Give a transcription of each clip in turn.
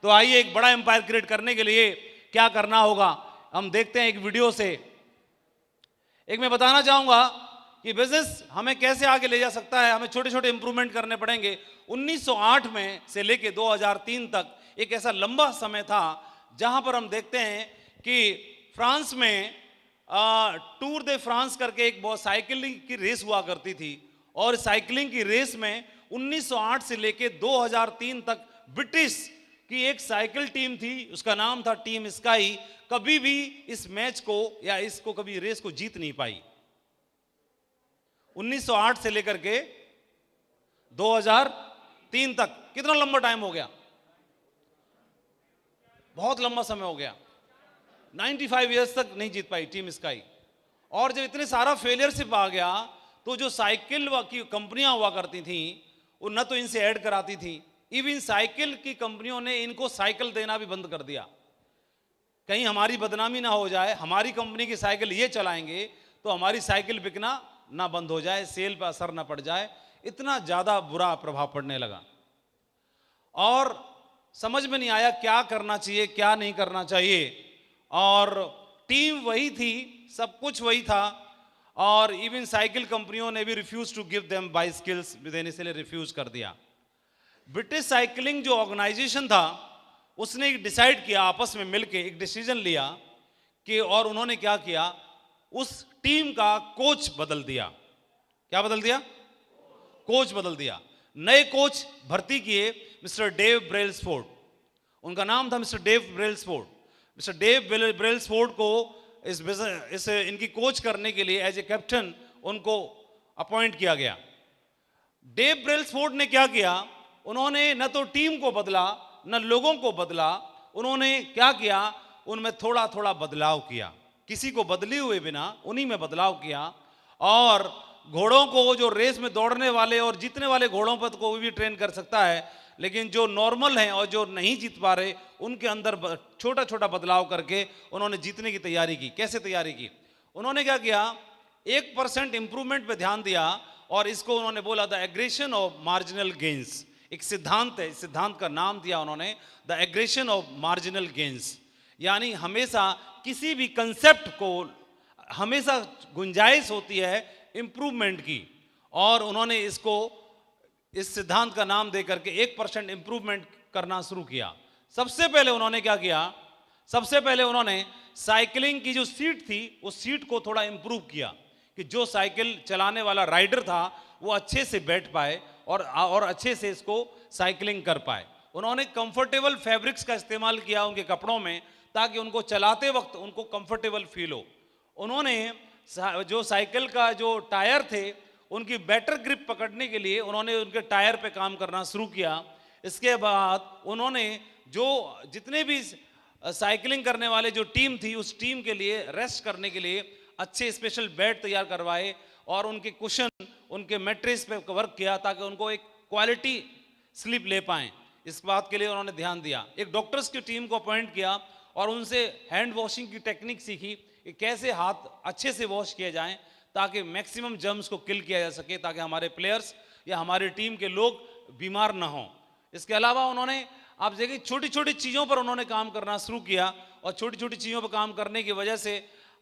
तो आइए एक बड़ा एम्पायर क्रिएट करने के लिए क्या करना होगा हम देखते हैं एक वीडियो से। एक मैं बताना चाहूंगा कि बिजनेस हमें कैसे आगे ले जा सकता है, हमें छोटे छोटे इंप्रूवमेंट करने पड़ेंगे। 1908 में से लेके 2003 तक एक ऐसा लंबा समय था जहां पर हम देखते हैं कि फ्रांस में टूर दे फ्रांस करके एक बहुत साइकिलिंग की रेस हुआ करती थी, और साइकिलिंग की रेस में 1908 से लेके 2003 तक ब्रिटिश की एक साइकिल टीम थी, उसका नाम था टीम स्काई, कभी भी इस मैच को या इसको कभी रेस को जीत नहीं पाई। 1908 से लेकर के 2003 तक कितना लंबा टाइम हो गया, बहुत लंबा समय हो गया। 95 इयर्स तक नहीं जीत पाई टीम स्काई। और जब इतने सारा फेलियरशिप आ गया तो जो साइकिल की कंपनियां हुआ करती थी वो न तो इनसे ऐड कराती थी, इवन साइकिल की कंपनियों ने इनको साइकिल देना भी बंद कर दिया। कहीं हमारी बदनामी ना हो जाए, हमारी कंपनी की साइकिल ये चलाएंगे तो हमारी साइकिल बिकना ना बंद हो जाए, सेल पर असर ना पड़ जाए। इतना ज्यादा बुरा प्रभाव पड़ने लगा और समझ में नहीं आया क्या करना चाहिए क्या नहीं करना चाहिए। और टीम वही थी, सब कुछ वही था, और इवन साइकिल कंपनियों ने भी refuse to give them bicycles देने से रिफ्यूज कर दिया। ब्रिटिश साइकिलिंग जो ऑर्गेनाइजेशन था उसने डिसाइड किया, आपस में मिलकर एक डिसीजन लिया कि, और उन्होंने क्या किया, उस टीम का कोच बदल दिया। क्या बदल दिया? कोच बदल दिया। नए कोच भर्ती किए मिस्टर डेव ब्रेल्सफोर्ड, उनका नाम था mister Dave Brailsford. Mister Dave Brailsford को इस इनकी कोच करने के लिए एज ए कैप्टन उनको अपॉइंट किया गया। डेव ब्रेल्सफोर्ड ने क्या किया, उन्होंने न तो टीम को बदला न लोगों को बदला, उन्होंने क्या किया, उनमें थोड़ा थोड़ा बदलाव किया, किसी को बदले हुए बिना उन्हीं में बदलाव किया। और घोड़ों को, जो रेस में दौड़ने वाले और जीतने वाले घोड़ों पर कोई भी ट्रेन कर सकता है, लेकिन जो नॉर्मल हैं और जो नहीं जीत पा रहे उनके अंदर छोटा छोटा बदलाव करके उन्होंने जीतने की तैयारी की। कैसे तैयारी की? उन्होंने क्या किया, 1% इंप्रूवमेंट पे ध्यान दिया और इसको उन्होंने बोला the aggression of marginal gains. एक सिद्धांत है, इस सिद्धांत का नाम दिया उन्होंने the aggression of marginal gains. यानी हमेशा किसी भी कंसेप्ट को हमेशा गुंजाइश होती है इंप्रूवमेंट की, और उन्होंने इसको इस सिद्धांत का नाम देकर के 1% इंप्रूवमेंट करना शुरू किया। सबसे पहले उन्होंने क्या किया, सबसे पहले उन्होंने साइकिलिंग की जो सीट थी उस सीट को थोड़ा इंप्रूव किया कि जो साइकिल चलाने वाला राइडर था वो अच्छे से बैठ पाए और अच्छे से इसको साइकिलिंग कर पाए। उन्होंने कंफर्टेबल फैब्रिक्स का इस्तेमाल किया उनके कपड़ों में ताकि उनको चलाते वक्त उनको कंफर्टेबल फील हो। उन्होंने जो साइकिल का जो टायर थे उनकी बेटर ग्रिप पकड़ने के लिए उन्होंने उनके टायर पे काम करना शुरू किया। इसके बाद उन्होंने जो जितने भी साइकिलिंग करने वाले जो टीम थी उस टीम के लिए रेस्ट करने के लिए अच्छे स्पेशल बेड तैयार करवाए और उनके कुशन, उनके मैट्रेस पे वर्क किया ताकि उनको एक क्वालिटी स्लीप ले पाएं। इस बात के लिए उन्होंने ध्यान दिया। एक डॉक्टर्स की टीम को अपॉइंट किया और उनसे हैंड वॉशिंग की टेक्निक सीखी कि कैसे हाथ अच्छे से वॉश किए जाएं ताकि मैक्सिमम जर्म्स को किल किया जा सके, ताकि हमारे प्लेयर्स या हमारे टीम के लोग बीमार ना हों। इसके अलावा उन्होंने, आप देखिए, छोटी छोटी चीज़ों पर उन्होंने काम करना शुरू किया और छोटी छोटी चीज़ों पर काम करने की वजह से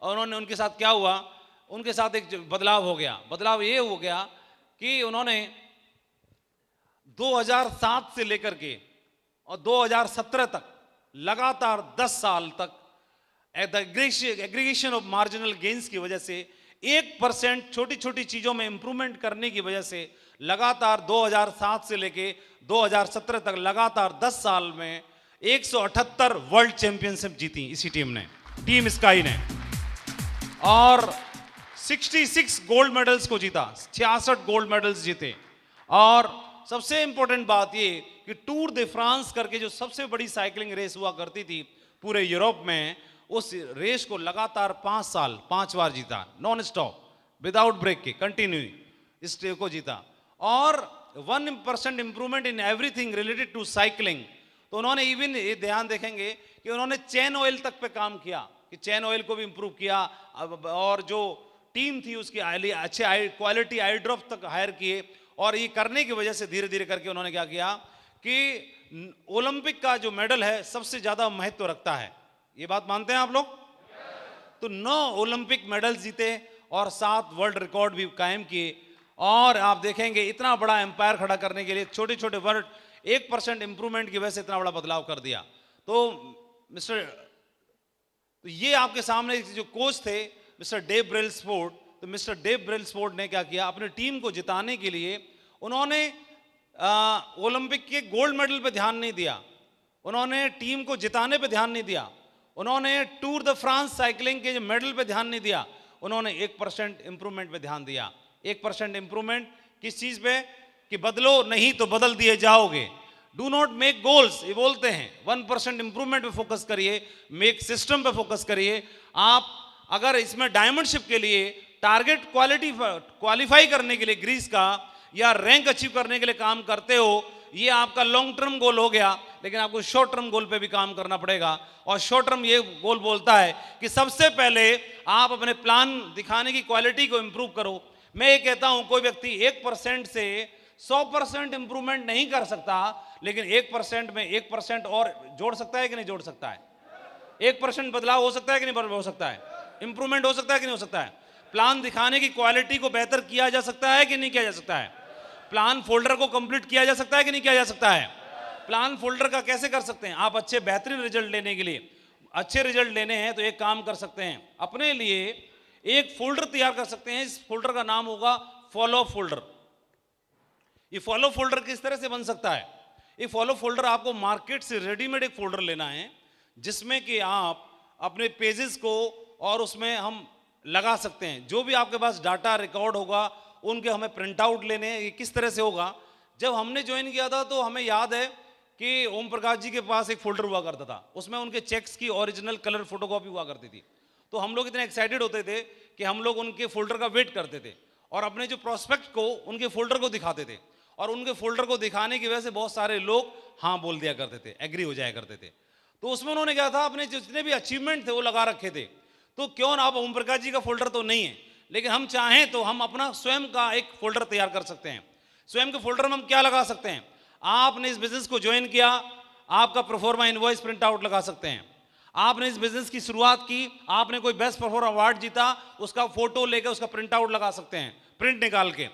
उन्होंने, उनके साथ क्या हुआ, उनके साथ एक बदलाव हो गया। बदलाव ये हो गया कि उन्होंने 2007 से लेकर के और 2017 तक लगातार 10 साल तक एग्रीगेशन ऑफ मार्जिनल गेन्स की वजह से 1% छोटी छोटी चीजों में इंप्रूवमेंट करने की वजह से लगातार 2007 से लेके 2017 तक लगातार 10 साल में 178 वर्ल्ड चैंपियनशिप जीती इसी टीम ने, टीम स्काई ने, और 66 गोल्ड मेडल्स को जीता, 66 गोल्ड मेडल्स जीते। और सबसे इंपॉर्टेंट बात ये कि टूर दे फ्रांस करके जो सबसे बड़ी साइकिलिंग रेस हुआ करती थी पूरे यूरोप में, उस रेस को लगातार 5 साल 5 बार जीता, नॉन स्टॉप, विदाउट ब्रेक के, कंटिन्यू इस को जीता। और 1% improvement in everything related to cycling. तो उन्होंने इवन ये ध्यान देखेंगे कि उन्होंने चेन ऑयल तक पे काम किया कि चेन ऑयल को भी इंप्रूव किया, और जो टीम थी उसकी अच्छे क्वालिटी आई ड्रॉप तक हायर किए। और ये करने की वजह से धीरे धीरे करके उन्होंने क्या किया कि ओलंपिक का जो मेडल है सबसे ज्यादा महत्व रखता है। ये बात मानते हैं आप लोग? तो 9 ओलंपिक मेडल्स जीते और 7 वर्ल्ड रिकॉर्ड भी कायम किए। और आप देखेंगे इतना बड़ा एम्पायर खड़ा करने के लिए छोटे छोटे वर्ड 1% इंप्रूवमेंट की वजह से इतना बड़ा बदलाव कर दिया। तो तो ये आपके सामने जो कोच थे मिस्टर डेव ब्रेलस्फोर्ड, तो मिस्टर डेव ब्रेलस्फोर्ड ने क्या किया, अपनी टीम को जिताने के लिए उन्होंने ओलंपिक के गोल्ड मेडल पे ध्यान नहीं दिया, उन्होंने टीम को जिताने पे ध्यान नहीं दिया, उन्होंने टूर द फ्रांस साइकिलिंग के मेडल पे ध्यान नहीं दिया, उन्होंने 1% इंप्रूवमेंट पे ध्यान दिया। 1% इंप्रूवमेंट किस चीज पे? कि बदलो नहीं तो बदल दिए जाओगे। डू नॉट मेक गोल्स, ये बोलते हैं। 1% इंप्रूवमेंट पे फोकस करिए, मेक सिस्टम पे फोकस करिए। आप अगर इसमें डायमंडशिप के लिए टारगेट क्वालिफाई करने के लिए ग्रीस का या रैंक अचीव करने के लिए काम करते हो, ये आपका लॉन्ग टर्म गोल हो गया, लेकिन आपको शॉर्ट टर्म गोल पे भी काम करना पड़ेगा। और शॉर्ट टर्म ये गोल बोलता है कि सबसे पहले आप अपने प्लान दिखाने की क्वालिटी को इंप्रूव करो। मैं ये कहता हूं कोई व्यक्ति 1% से 100% इंप्रूवमेंट नहीं कर सकता, लेकिन 1% में 1% और जोड़ सकता है कि नहीं जोड़ सकता है? 1% बदलाव हो सकता है कि नहीं हो सकता है? इंप्रूवमेंट हो सकता है कि नहीं हो सकता है? प्लान दिखाने की क्वालिटी को बेहतर किया जा सकता है कि नहीं किया जा सकता है? प्लान फोल्डर को कंप्लीट किया जा सकता है कि नहीं किया जा सकता है? प्लान फोल्डर का कैसे कर सकते हैं? आप अच्छे बेहतरीन रिजल्ट लेने के लिए, अच्छे रिजल्ट लेने हैं तो एक काम कर सकते हैं, अपने लिए एक फोल्डर तैयार कर सकते हैं। इस फोल्डर का नाम होगा फॉलो फोल्डर। ये फॉलो फोल्डर किस तरह से बन सकता है? ये फॉलो फोल्डर आपको मार्केट से रेडीमेड एक फोल्डर लेना है, जिसमें कि आप अपने पेजेस को और उसमें हम लगा सकते हैं जो भी आपके पास डाटा रिकॉर्ड होगा, उनके हमें प्रिंट आउट लेने हैं। ये किस तरह से होगा? जब हमने ज्वाइन किया था तो हमें याद है कि ओम प्रकाश जी के पास एक फोल्डर हुआ करता था, उसमें उनके चेक्स की ओरिजिनल कलर फोटोकॉपी हुआ करती थी। तो हम लोग इतने एक्साइटेड होते थे कि हम लोग उनके फोल्डर का वेट करते थे और अपने जो प्रोस्पेक्ट को उनके फोल्डर को दिखाते थे, और उनके फोल्डर को दिखाने की वजह से बहुत सारे लोग हाँ बोल दिया करते थे, एग्री हो जाया करते थे। तो उसमें उन्होंने क्या था, अपने जितने भी अचीवमेंट थे वो लगा रखे थे। तो क्यों ना, आप ओम प्रकाश जी का फोल्डर तो नहीं है, लेकिन हम चाहें तो हम अपना स्वयं का एक फोल्डर तैयार कर सकते हैं। स्वयं के फोल्डर में हम क्या लगा सकते हैं? आपने इस बिजनेस को ज्वाइन किया, आपका प्रोफॉर्मा इनवॉइस प्रिंट आउट लगा सकते हैं। आपने इस बिजनेस की शुरुआत की, आपने कोई बेस्ट परफॉर्मर अवार्ड जीता, उसका फोटो लेकर उसका प्रिंट आउट लगा सकते हैं, प्रिंट निकाल के।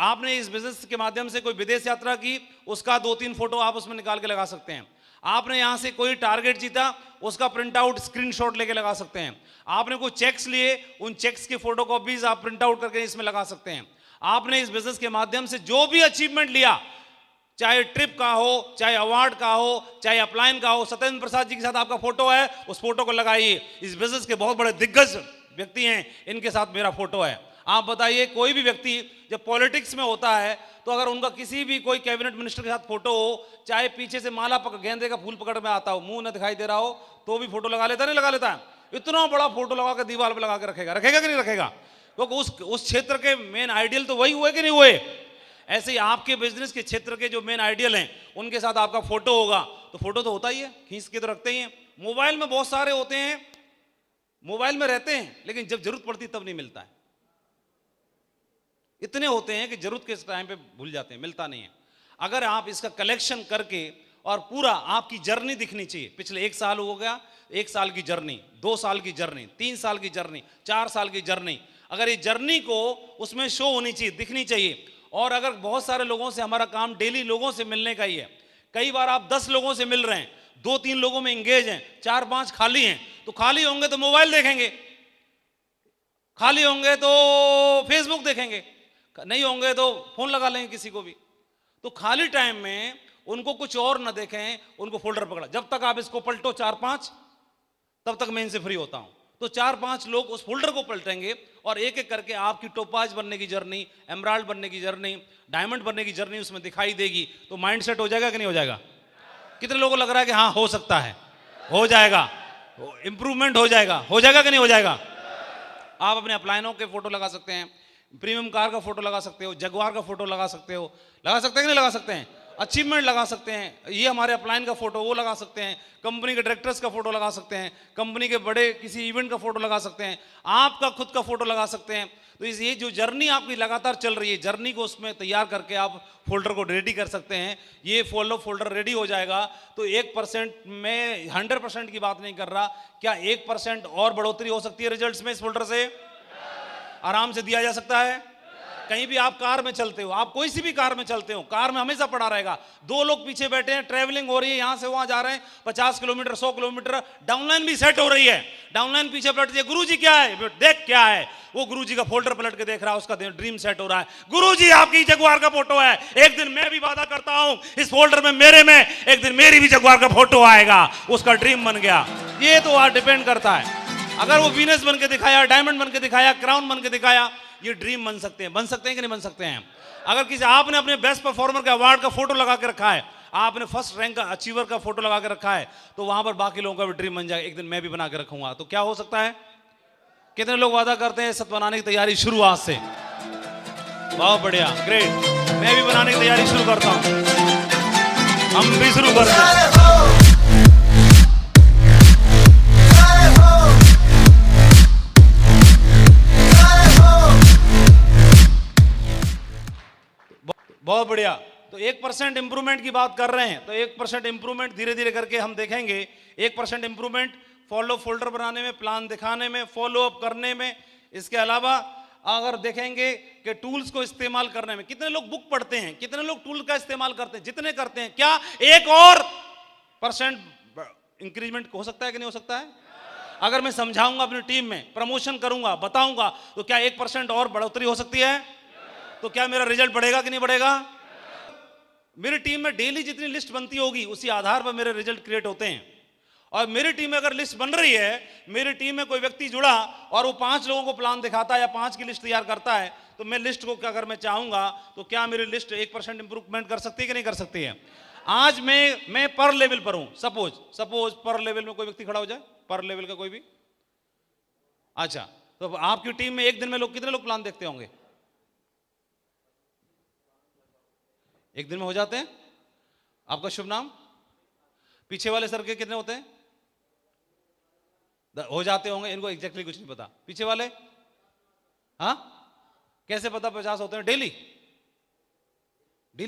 आपने इस बिजनेस के माध्यम से कोई विदेश यात्रा की, उसका 2-3 फोटो आप उसमें निकाल के लगा सकते हैं। आपने यहां से कोई टारगेट जीता, उसका प्रिंट आउट स्क्रीनशॉट लेके लगा सकते हैं। आपने कोई चेक्स लिए, उन चेक्स की फोटोकॉपीज आप प्रिंट आउट करके इसमें लगा सकते हैं। आपने इस बिजनेस के माध्यम से जो भी अचीवमेंट लिया, चाहे ट्रिप का हो, चाहे अवार्ड का हो, चाहे अपलाइन का हो, सत्येंद्र प्रसाद जी के साथ आपका फोटो है, उस फोटो को लगाइए। इस बिजनेस के बहुत बड़े दिग्गज व्यक्ति हैं, इनके साथ मेरा फोटो है। आप बताइए, कोई भी व्यक्ति जब पॉलिटिक्स में होता है तो अगर उनका किसी भी कोई कैबिनेट मिनिस्टर के साथ फोटो हो, चाहे पीछे से माला गेंदे का फूल पकड़ में आता हो, मुंह न दिखाई दे रहा हो, तो भी फोटो लगा लेता, नहीं लगा लेता? इतना बड़ा फोटो लगा कर दीवार पे लगा के रखेगा, रखेगा कि नहीं रखेगा? क्योंकि उस क्षेत्र के मेन आइडियल तो वही हुए कि नहीं हुए। ऐसे ही आपके बिजनेस के क्षेत्र के जो मेन आइडियल हैं, उनके साथ आपका फोटो होगा, तो फोटो तो होता ही है, खींच के तो रखते ही हैं। मोबाइल में बहुत सारे होते हैं, मोबाइल में रहते हैं, लेकिन जब जरूरत पड़ती तब नहीं मिलता है। इतने होते हैं कि जरूरत के टाइम पे भूल जाते हैं, मिलता नहीं है। अगर आप इसका कलेक्शन करके और पूरा आपकी जर्नी दिखनी चाहिए, पिछले 1 साल हो गया, 1 साल की जर्नी, 2 साल की जर्नी, 3 साल की जर्नी, 4 साल की जर्नी, अगर ये जर्नी को उसमें शो होनी चाहिए, दिखनी चाहिए। और अगर बहुत सारे लोगों से हमारा काम डेली लोगों से मिलने का ही है, कई बार आप 10 लोगों से मिल रहे हैं, 2-3 लोगों में इंगेज हैं, 4-5 खाली हैं, तो खाली होंगे तो मोबाइल देखेंगे, खाली होंगे तो फेसबुक देखेंगे, नहीं होंगे तो फोन लगा लेंगे किसी को भी। तो खाली टाइम में उनको कुछ और न देखें, उनको फोल्डर पकड़ा। जब तक आप इसको पलटो 4-5, तब तक मैं इनसे फ्री होता हूं। तो 4-5 लोग उस फोल्डर को पलटेंगे और एक एक करके आपकी टोपाज बनने की जर्नी, एमराल्ड बनने की जर्नी, डायमंड बनने की जर्नी उसमें दिखाई देगी। तो माइंड सेट हो जाएगा कि नहीं हो जाएगा? कितने लोगों को लग रहा है कि हाँ हो सकता है, हो जाएगा, इंप्रूवमेंट हो जाएगा कि नहीं हो जाएगा? आप अपने अपलाइनों के फोटो लगा सकते हैं, प्रीमियम कार का फोटो लगा सकते हो, जगुआर का फोटो लगा सकते हो, लगा सकते हैं कि नहीं लगा सकते हैं? अचीवमेंट लगा सकते हैं, ये हमारे अपलाइन का फोटो वो लगा सकते हैं, कंपनी के डायरेक्टर्स का फोटो लगा सकते हैं, कंपनी के बड़े किसी इवेंट का फोटो लगा सकते हैं, आपका खुद का फोटो लगा सकते हैं। तो ये जो जर्नी आपकी लगातार चल रही है, जर्नी को उसमें तैयार करके आप फोल्डर को रेडी कर सकते हैं। ये फोल्डर रेडी हो जाएगा तो 1% में 100% की बात नहीं कर रहा, क्या 1% और बढ़ोतरी हो सकती है रिजल्ट्स में इस फोल्डर से? आराम से दिया जा सकता है। कहीं भी आप कार में चलते हो, आप कोई सी भी कार में चलते हो, कार में हमेशा पड़ा रहेगा, 2 लोग पीछे बैठे हैं, ट्रैवलिंग हो रही है, यहां से वहां जा रहे हैं, 50 किलोमीटर 100 किलोमीटर, डाउनलाइन भी सेट हो रही है, डाउनलाइन पीछे पलट है, गुरुजी क्या है देख, क्या है वो, गुरुजी का फोल्डर पलट के देख रहा है, उसका ड्रीम सेट हो रहा है, गुरुजी आपकी जगुआर का फोटो है, एक दिन मैं भी वादा करता हूं इस फोल्डर में मेरे में एक दिन मेरी भी जगुआर का फोटो आएगा, उसका ड्रीम बन गया। ये तो डिपेंड करता है, अगर वो वीनस बन के दिखाया, डायमंड बन के दिखाया, क्राउन बन के दिखाया, ये ड्रीम बन सकते हैं कि नहीं बन सकते हैं? अगर किसी आपने अपने बेस्ट परफॉर्मर का अवार्ड का फोटो लगा के रखा है, आपने फर्स्ट रैंक का अचीवर का फोटो लगा के रखा है, तो वहां पर बाकी लोगों का भी ड्रीम बन जाएगा, एक दिन मैं भी बना के रखूंगा। तो क्या हो सकता है? कितने लोग वादा करते हैं सत बनाने की तैयारी शुरू आज से? बहुत बढ़िया, ग्रेट, मैं भी बनाने की तैयारी शुरू करता हूं, हम भी शुरू करते हैं। बहुत बढ़िया। तो 1% इंप्रूवमेंट की बात कर रहे हैं, तो 1% इंप्रूवमेंट धीरे धीरे करके हम देखेंगे। 1% इंप्रूवमेंट फॉलो फोल्डर बनाने में, प्लान दिखाने में, फॉलो अप करने में। इसके अलावा अगर देखेंगे कि टूल्स को इस्तेमाल करने में, कितने लोग बुक पढ़ते हैं, कितने लोग टूल का इस्तेमाल करते हैं? जितने करते हैं, क्या 1 और % इंक्रीजमेंट हो सकता है कि नहीं हो सकता है? अगर मैं समझाऊंगा अपनी टीम में, प्रमोशन करूंगा, बताऊंगा, तो क्या 1% और बढ़ोतरी हो सकती है? तो क्या मेरा रिजल्ट बढ़ेगा कि नहीं बढ़ेगा? मेरी टीम में डेली जितनी लिस्ट बनती होगी उसी आधार पर मेरे रिजल्ट क्रिएट होते हैं। और मेरी टीम में अगर लिस्ट बन रही है, मेरी टीम में कोई व्यक्ति जुड़ा और वो 5 लोगों को प्लान दिखाता है या 5 की लिस्ट तैयार करता है, तो मैं लिस्ट को अगर मैं चाहूंगा तो क्या मेरी लिस्ट 1% इंप्रूवमेंट कर सकती है कि नहीं कर सकती है? आज मैं पर लेवल पर हूं, सपोज पर लेवल में कोई व्यक्ति खड़ा हो जाए, पर लेवल का कोई भी, अच्छा, तो आपकी टीम में एक दिन में लोग कितने लोग प्लान देखते होंगे? एक दिन में हो जाते हैं? आपका शुभ नाम? पीछे वाले सर के कितने होते हैं? हो जाते होंगे, इनको एग्जैक्टली कुछ नहीं पता। पीछे वाले? हाँ, कैसे पता 50 होते हैं? डेली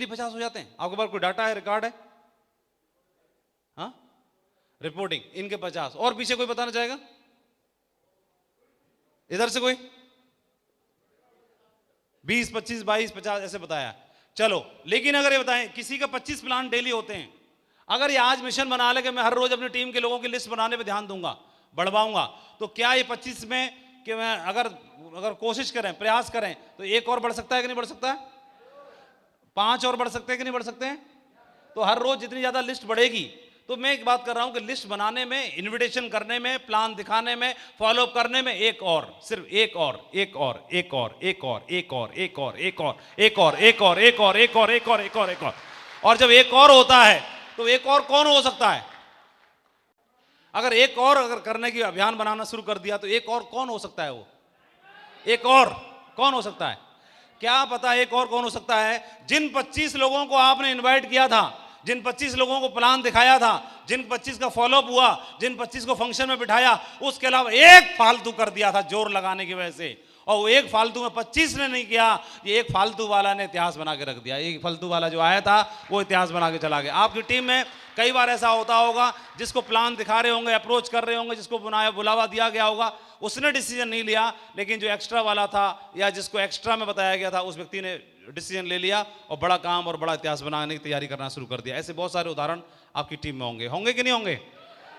50 हो जाते हैं? आपके पास कोई डाटा है, रिकॉर्ड है? हाँ, रिपोर्टिंग, इनके 50। और पीछे कोई बताना चाहेगा? इधर से कोई? 20, 25, 22, 50 ऐसे बताया। चलो, लेकिन अगर ये बताएं किसी का 25 प्लान डेली होते हैं, अगर ये आज मिशन बना ले कि मैं हर रोज अपनी टीम के लोगों की लिस्ट बनाने पे ध्यान दूंगा, बढ़वाऊंगा, तो क्या ये 25 में कि मैं अगर कोशिश करें, प्रयास करें, तो 1 और बढ़ सकता है कि नहीं बढ़ सकता है? 5 और बढ़ सकते हैं कि नहीं बढ़ सकते हैं? तो हर रोज जितनी ज्यादा लिस्ट बढ़ेगी, तो मैं एक बात कर रहा हूं कि लिस्ट बनाने में, इन्विटेशन करने में, प्लान दिखाने में, फॉलो अप करने में 1 और, सिर्फ 1 और, 1 और, 1 और, 1 और, 1 और, 1 और, 1 और, 1 और, 1 और, 1 और, 1 और, 1 और, 1 और, 1 और, और जब 1 और होता है तो 1 और कौन हो सकता है? अगर 1 और अगर करने की अभियान बनाना शुरू कर दिया तो 1 और कौन हो सकता है? वो 1 और कौन हो सकता है? क्या पता 1 और कौन हो सकता है? जिन 25 लोगों को आपने इनवाइट किया था, जिन 25 लोगों को प्लान दिखाया था, जिन 25 का फॉलोअप हुआ, जिन 25 को फंक्शन में बिठाया, उसके अलावा 1 फालतू कर दिया था जोर लगाने की वजह से, और वो 1 फालतू में 25 ने नहीं किया, ये 1 फालतू वाला ने इतिहास बना के रख दिया। एक फालतू वाला जो आया था वो इतिहास बना के चला गया। आपकी टीम में कई बार ऐसा होता होगा, जिसको प्लान दिखा रहे होंगे, अप्रोच कर रहे होंगे, जिसको बुलावा दिया गया होगा, उसने डिसीजन नहीं लिया, लेकिन जो एक्स्ट्रा वाला था या जिसको एक्स्ट्रा में बताया गया था उस व्यक्ति ने डिसीजन ले लिया और बड़ा काम और बड़ा इतिहास बनाने की तैयारी करना शुरू कर दिया। ऐसे बहुत सारे उदाहरण आपकी टीम में होंगे कि नहीं होंगे?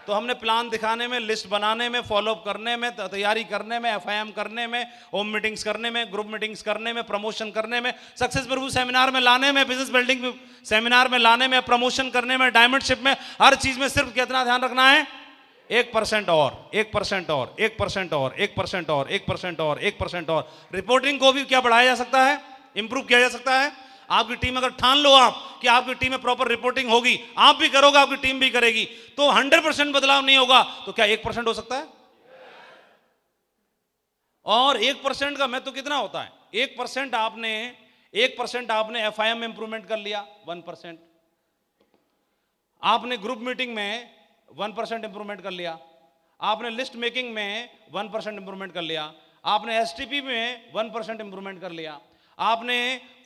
तो हमने प्लान दिखाने में, लिस्ट बनाने में, फॉलोअप करने में, तैयारी करने में, FIM करने में, होम मीटिंग्स करने में, ग्रुप मीटिंग्स करने में, प्रमोशन करने में, सक्सेस प्रभु सेमिनार में लाने में, बिजनेस बिल्डिंग सेमिनार में लाने में, प्रमोशन करने में, डायमंडशिप में, हर चीज में सिर्फ कितना ध्यान रखना है? 1% और, 1% और, 1% और, 1% और, 1% और, 1% और। रिपोर्टिंग को भी क्या बढ़ाया जा सकता है? इंप्रूव किया जा सकता है। आपकी टीम अगर ठान लो आप कि आपकी टीम में प्रॉपर रिपोर्टिंग होगी, आप भी करोगे, आपकी टीम भी करेगी, तो 100% बदलाव नहीं होगा, तो क्या 1% हो सकता है? और 1% का महत्व कितना होता है? 1% आपने FIM में इंप्रूवमेंट कर लिया, 1%, आपने ग्रुप मीटिंग में 1% इंप्रूवमेंट कर लिया, आपने लिस्ट मेकिंग में 1% इंप्रूवमेंट कर लिया, आपने एसटीपी में 1% इंप्रूवमेंट कर लिया, आपने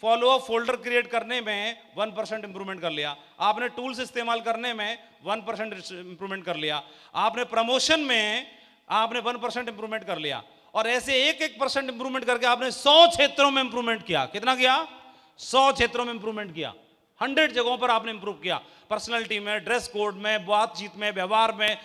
फॉलो अप फोल्डर क्रिएट करने में 1% इंप्रूवमेंट कर लिया, आपने टूल्स इस्तेमाल करने में 1% इंप्रूवमेंट कर लिया, आपने प्रमोशन में आपने 1% इंप्रूवमेंट कर लिया, और ऐसे 1% इंप्रूवमेंट करके आपने 100 क्षेत्रों में इंप्रूवमेंट किया। कितना किया? 100 क्षेत्रों में इंप्रूवमेंट किया, 100 जगहों पर आपने इंप्रूव किया। पर्सनालिटी में, ड्रेस कोड में, बातचीत में, व्यवहार में,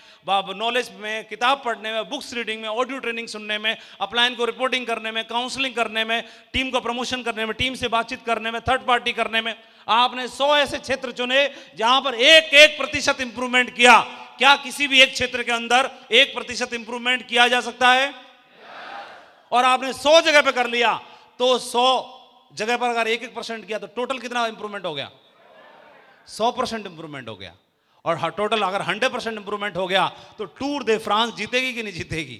नॉलेज में, किताब पढ़ने में, बुक्स रीडिंग में, ऑडियो ट्रेनिंग सुनने में, अपलाइन को रिपोर्टिंग करने में, काउंसलिंग करने में, टीम को प्रमोशन करने में, टीम से बातचीत करने में, थर्ड पार्टी करने में। आपने 100 ऐसे क्षेत्र चुने जहां पर 1% इंप्रूवमेंट किया। क्या किसी भी एक क्षेत्र के अंदर 1% इंप्रूवमेंट किया जा सकता है? और आपने 100 जगह पे कर लिया, तो 100 जगह पर अगर 1% किया तो टोटल कितना इंप्रूवमेंट हो गया? 100% इंप्रूवमेंट हो गया। और टोटल अगर 100% इंप्रूवमेंट हो गया तो टूर दे फ्रांस जीतेगी कि नहीं जीतेगी?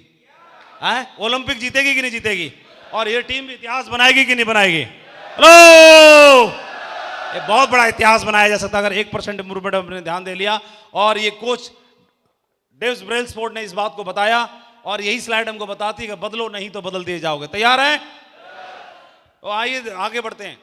ओलंपिक जीतेगी कि नहीं जीतेगी? और ये टीम इतिहास बनाएगी कि नहीं बनाएगी? हेलो, ये बहुत बड़ा इतिहास बनाया जा सकता है अगर 1% इंप्रूवमेंट हमने ध्यान दे लिया। और ये कोच डेव्स ब्रेलस्पोर्ट ने इस बात को बताया, और यही स्लाइड हमको बताती है कि बदलो नहीं तो बदल दिए जाओगे। तैयार हैं? तो आइए आगे बढ़ते हैं।